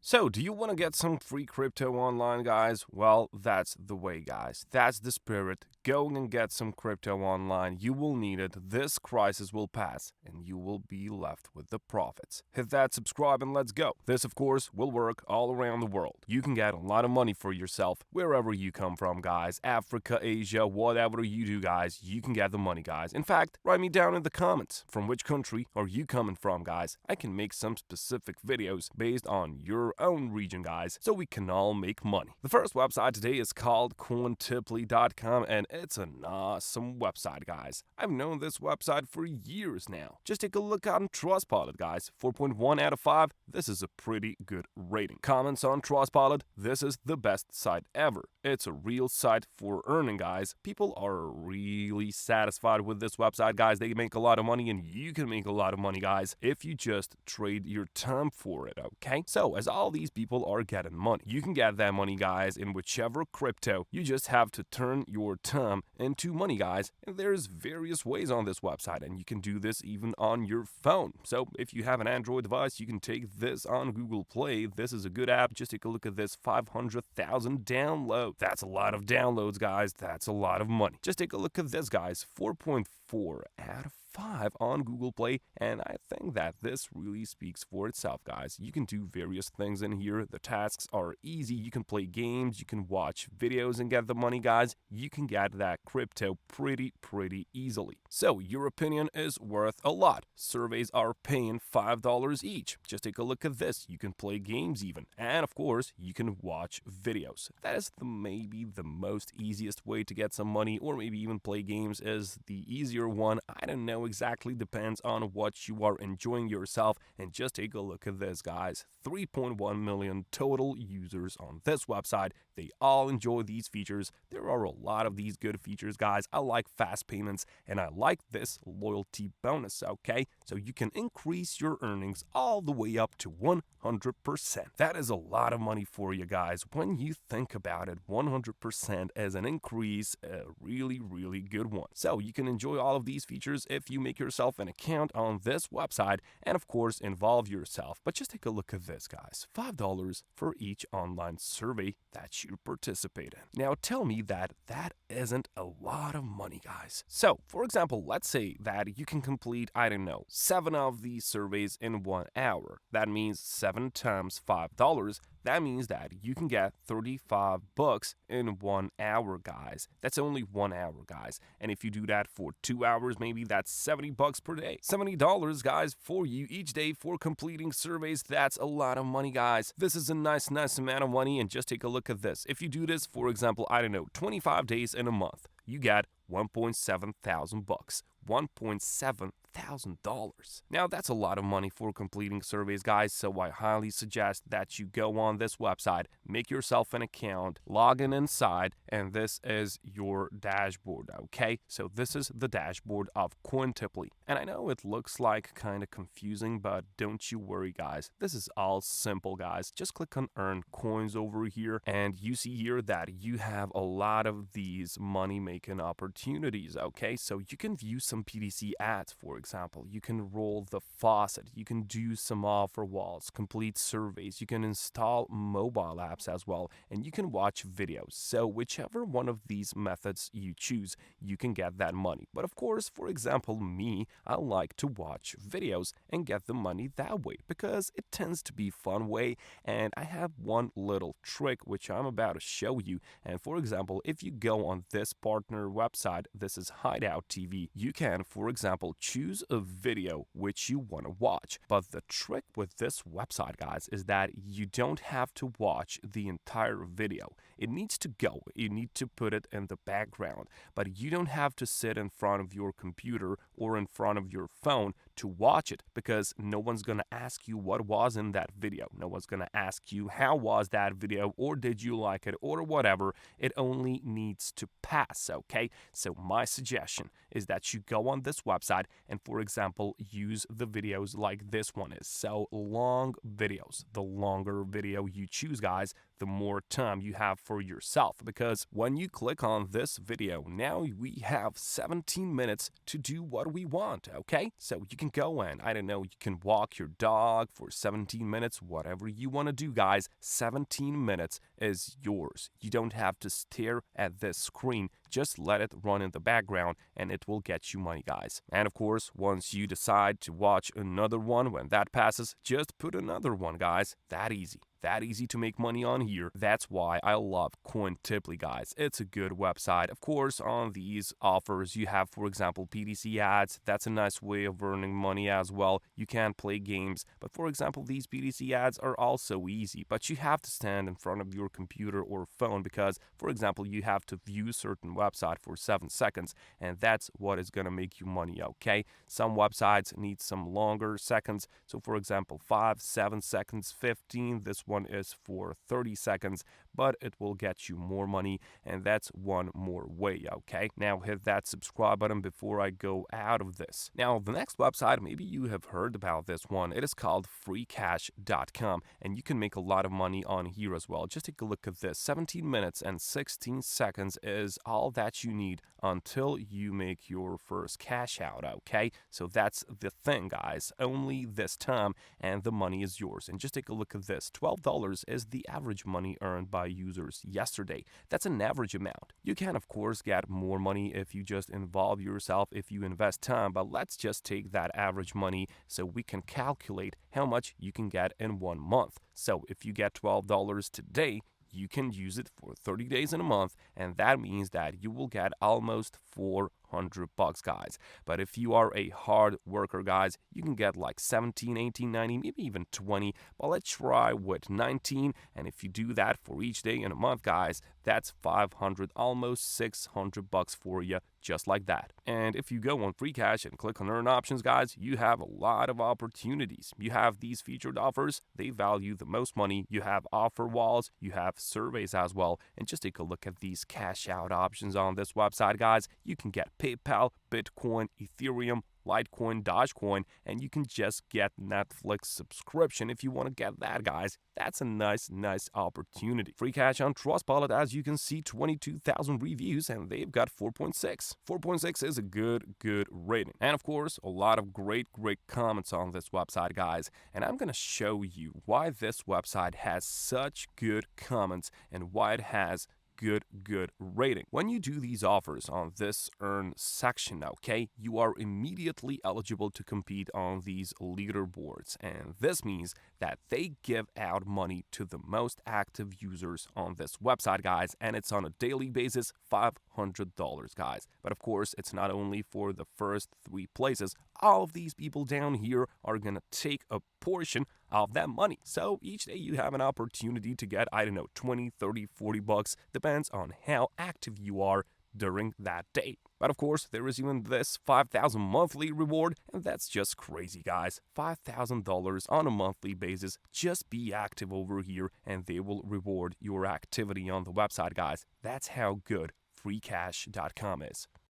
So, do you want to get some free crypto online, guys? Well, that's the way, guys. That's the spirit. Go and get some crypto online. You will need it. This crisis will pass, and you will be left with the profits. Hit that subscribe and let's go. This, of course, will work all around the world. You can get a lot of money for yourself wherever you come from, guys. Africa, Asia, whatever you do, guys, you can get the money, guys. In fact, write me down in the comments from which country are you coming from, guys. I can make some specific videos based on your own region, guys, so we can all make money. The first website today is called Coontiply.com, and it's an awesome website, guys. I've known this website for years now. Just take a look on Trustpilot, guys. 4.1 out of 5. This is a pretty good rating. Comments on Trustpilot: this is the best site ever. It's a real site for earning, guys. People are really satisfied with this website, guys. They make a lot of money, and you can make a lot of money, guys, if you just trade your time for it, okay? So, as all these people are getting money, you can get that money, guys, in whichever crypto. You just have to turn your time into money, guys. And there's various ways on this website, and you can do this even on your phone. So, if you have an Android device, you can take this on Google Play. This is a good app. Just take a look at this: 500,000 downloads. That's a lot of downloads, guys. That's a lot of money. Just take a look at this, guys: 4.4 out of 5 on Google Play, and I think that this really speaks for itself, guys. You can do various things in here. The tasks are easy. You can play games, you can watch videos and get the money, guys. You can get that crypto pretty easily. So your opinion is worth a lot. Surveys are paying $5 each. Just take a look at this. You can play games even, and of course you can watch videos. That is maybe the most easiest way to get some money, or maybe even play games is the easier one. I don't know exactly, depends on what you are enjoying yourself. And just take a look at this, guys: 3.1 million total users on this website. They all enjoy these features. There are a lot of these good features, guys. I like fast payments, and I like this loyalty bonus, okay? So you can increase your earnings all the way up to 100%. That is a lot of money for you, guys. When you think about it, 100% as an increase, a really good one. So you can enjoy all of these features if you make yourself an account on this website and, of course, involve yourself. But just take a look at this, guys: $5 for each online survey that you participate in. Now tell me that isn't a lot of money, guys. So, for example, let's say that you can complete, I don't know, 7 of these surveys in 1 hour. That means 7 times $5. That means that you can get $35 in 1 hour, guys. That's only 1 hour, guys. And if you do that for 2 hours, maybe that's $70 per day. $70, guys, for you each day for completing surveys. That's a lot of money, guys. This is a nice amount of money. And just take a look at this. If you do this, for example, I don't know, 25 days in a month, you get $1.7 thousand. $1.7 thousand. Now that's a lot of money for completing surveys, guys, so I highly suggest that you go on this website, make yourself an account, log in inside, and this is your dashboard, okay? So this is the dashboard of Coontiply. And I know it looks like kind of confusing, but don't you worry, guys. This is all simple, guys. Just click on earn coins over here, and you see here that you have a lot of these money-making opportunities, okay? So you can view some PDC ads, for example. You can roll the faucet. You can do some offer walls, complete surveys. You can install mobile apps as well, and you can watch videos. So whichever one of these methods you choose, you can get that money. But of course, for example, me, I like to watch videos and get the money that way because it tends to be a fun way. And I have one little trick which I'm about to show you. And for example, if you go on this partner website, this is Hideout TV, you can, for example, choose a video which you want to watch. But the trick with this website, guys, is that you don't have to watch the entire video. It needs to go. You need to put it in the background. But you don't have to sit in front of your computer or in front of your phone to watch it, because no one's going to ask you what was in that video. No one's going to ask you how was that video, or did you like it, or whatever. It only needs to pass, okay? So my suggestion is that you go on this website and, for example, use the videos like this one is. So long videos. The longer video you choose, guys, the more time you have for yourself, because when you click on this video, now we have 17 minutes to do what we want, okay? So you can go and, I don't know, you can walk your dog for 17 minutes, whatever you want to do, guys. 17 minutes is yours. You don't have to stare at this screen. Just let it run in the background and it will get you money, guys. And of course, once you decide to watch another one, when that passes, just put another one, guys. That easy. That easy to make money on here. That's why I love Coontiply, guys. It's a good website. Of course, on these offers, you have, for example, PDC ads. That's a nice way of earning money as well. You can play games. But for example, these PDC ads are also easy. But you have to stand in front of your computer or phone because, for example, you have to view certain website for 7 seconds. And that's what is going to make you money, okay? Some websites need some longer seconds. So, for example, 5, 7 seconds, 15. This one is for 30 seconds, but it will get you more money, and that's one more way, okay? Now hit that subscribe button before I go out of this. Now the next website, maybe you have heard about this one. It is called freecash.com, and you can make a lot of money on here as well. Just take a look at this. 17 minutes and 16 seconds is all that you need until you make your first cash out, okay? So that's the thing, guys. Only this time, and the money is yours. And just take a look at this. $12 is the average money earned by users yesterday. That's an average amount. You can, of course, get more money if you just involve yourself, if you invest time, but let's just take that average money so we can calculate how much you can get in 1 month. So if you get $12 today, you can use it for 30 days in a month, and that means that you will get almost $400, guys. But if you are a hard worker, guys, you can get like 17, 18, 19, maybe even 20. But let's try with 19, and if you do that for each day in a month, guys, that's 500, almost $600 for you, just like that. And if you go on Free Cash and click on Earn Options, guys, you have a lot of opportunities. You have these featured offers. They value the most money. You have offer walls. You have surveys as well. And just take a look at these cash out options on this website, guys. You can get PayPal, Bitcoin, Ethereum, Litecoin, Dogecoin, and you can just get Netflix subscription if you want to get that, guys. That's a nice opportunity. Free Cash on Trustpilot, as you can see, 22,000 reviews, and they've got 4.6. 4.6 is a good rating. And of course, a lot of great comments on this website, guys. And I'm gonna show you why this website has such good comments and why it has good rating. When you do these offers on this earn section, okay, you are immediately eligible to compete on these leaderboards, and this means that they give out money to the most active users on this website, guys, and it's on a daily basis, $500, guys. But of course, it's not only for the first 3 places. All of these people down here are gonna take a portion of that money. So each day you have an opportunity to get, I don't know, 20, 30, $40, depends on how active you are during that day. But of course, there is even this 5,000 monthly reward, and that's just crazy, guys. $5,000 on a monthly basis. Just be active over here, and they will reward your activity on the website, guys. That's how good freecash.com is.